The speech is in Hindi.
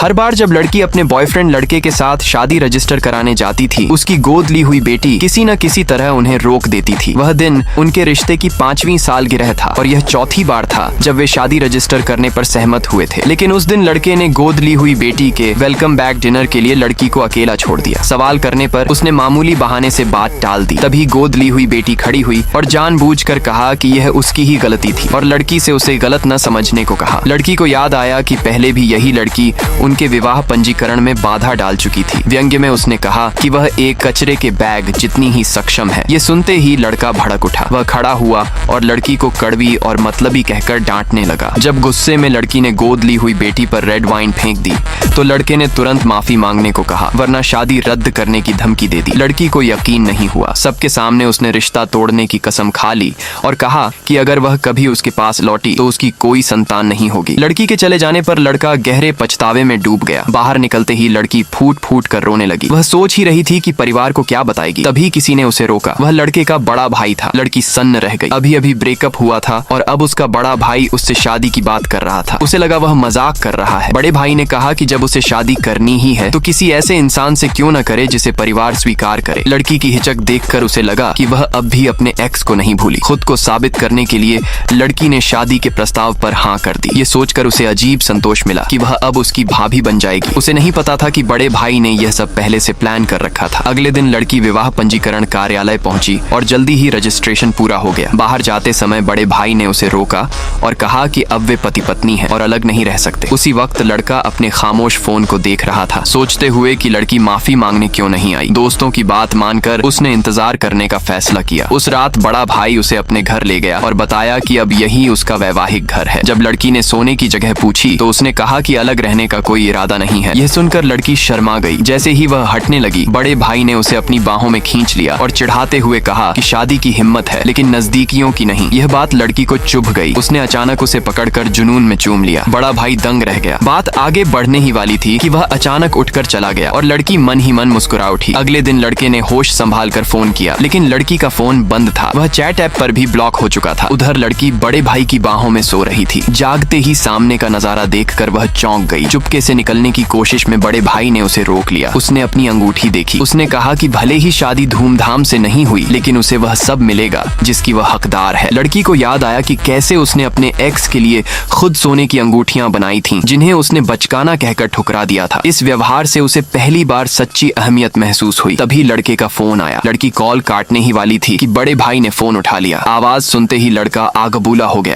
हर बार जब लड़की अपने बॉयफ्रेंड लड़के के साथ शादी रजिस्टर कराने जाती थी, उसकी गोद ली हुई बेटी किसी न किसी तरह उन्हें रोक देती थी। वह दिन उनके रिश्ते की 5वीं सालगिरह था और यह चौथी बार था जब वे शादी रजिस्टर करने पर सहमत हुए थे। लेकिन उस दिन लड़के ने गोद ली हुई बेटी के वेलकम बैक डिनर के लिए लड़की को अकेला छोड़ दिया। सवाल करने पर उसने मामूली बहाने से बात टाल दी। तभी गोद ली हुई बेटी खड़ी हुई और जानबूझकर कहा कि यह उसकी ही गलती थी और लड़की से उसे गलत न समझने को कहा। लड़की को याद आया कि पहले भी यही लड़की उनके विवाह पंजीकरण में बाधा डाल चुकी थी। व्यंग्य में उसने कहा कि वह एक कचरे के बैग जितनी ही सक्षम है। ये सुनते ही लड़का भड़क उठा। वह खड़ा हुआ और लड़की को कड़वी और मतलबी कहकर डांटने लगा। जब गुस्से में लड़की ने गोद ली हुई बेटी पर रेड वाइन फेंक दी तो लड़के ने तुरंत माफी मांगने को कहा, वरना शादी रद्द करने की धमकी दे दी। लड़की को यकीन नहीं हुआ। सबके सामने उसने रिश्ता तोड़ने की कसम खा ली और कहा कि अगर वह कभी उसके पास लौटी तो उसकी कोई संतान नहीं होगी। लड़की के चले जाने पर लड़का गहरे पछतावे में डूब गया। बाहर निकलते ही लड़की फूट फूट कर रोने लगी। वह सोच ही रही थी कि परिवार को क्या बताएगी। तभी किसी ने उसे रोका। वह लड़के का बड़ा भाई था। लड़की सन्न रह गई। अभी अभी ब्रेकअप हुआ था और अब उसका बड़ा भाई उससे शादी की बात कर रहा था। उसे लगा वह मजाक कर रहा है। बड़े भाई ने कहा कि जब उसे शादी करनी ही है तो किसी ऐसे इंसान से क्यों न करे जिसे परिवार स्वीकार करे। लड़की की हिचक देखकर उसे लगा कि वह अब भी अपने एक्स को नहीं भूली। खुद को साबित करने के लिए लड़की ने शादी के प्रस्ताव पर हाँ कर दी। ये सोचकर उसे अजीब संतोष मिला कि वह अब उसकी भाभी बन जाएगी। उसे नहीं पता था कि बड़े भाई ने यह सब पहले से प्लान कर रखा था। अगले दिन लड़की विवाह पंजीकरण कार्यालय पहुंची और जल्दी ही रजिस्ट्रेशन पूरा हो गया। बाहर जाते समय बड़े भाई ने उसे रोका और कहा कि अब वे पति पत्नी हैं और अलग नहीं रह सकते। उसी वक्त लड़का अपने खामोश फोन को देख रहा था, सोचते हुए कि लड़की माफी मांगने क्यों नहीं आई। दोस्तों की बात मानकर उसने इंतजार करने का फैसला किया। उस रात बड़ा भाई उसे अपने घर ले गया और बताया कि अब यही उसका वैवाहिक घर है। जब लड़की ने सोने की जगह पूछी तो उसने कहा कि अलग रहने का कोई इरादा नहीं है। यह सुनकर लड़की शर्मा गई। जैसे ही वह हटने लगी, बड़े भाई ने उसे अपनी बाहों में खींच लिया और चिढ़ाते हुए कहा कि शादी की हिम्मत है लेकिन नजदीकियों की नहीं। यह बात लड़की को चुभ गई। उसने अचानक उसे पकड़कर जुनून में चूम लिया। बड़ा भाई दंग रह गया। बात आगे बढ़ने ही वाली थी कि वह अचानक उठकर चला गया और लड़की मन ही मन मुस्कुरा उठी। अगले दिन लड़के ने होश संभालकर फोन किया लेकिन लड़की का फोन बंद था। वह चैट ऐप पर भी ब्लॉक हो चुका था। उधर लड़की बड़े भाई की बाहों में सो रही थी। जागते ही सामने का नजारा देखकर वह चौंक गई। चुपके से निकलने की कोशिश में बड़े भाई ने उसे रोक लिया। उसने अपनी अंगूठी देखी। उसने कहा कि भले ही शादी धूमधाम से नहीं हुई लेकिन उसे वह सब मिलेगा जिसकी वह हकदार है। लड़की को याद आया कि कैसे उसने अपने एक्स के लिए खुद सोने की अंगूठियां बनाई थीं, जिन्हें उसने बचकाना कहकर ठुकरा दिया था। इस व्यवहार से उसे पहली बार सच्ची अहमियत महसूस हुई। तभी लड़के का फोन आया। लड़की कॉल काटने ही वाली थी कि बड़े भाई ने फोन उठा लिया। आवाज सुनते ही लड़का आग बबूला हो गया।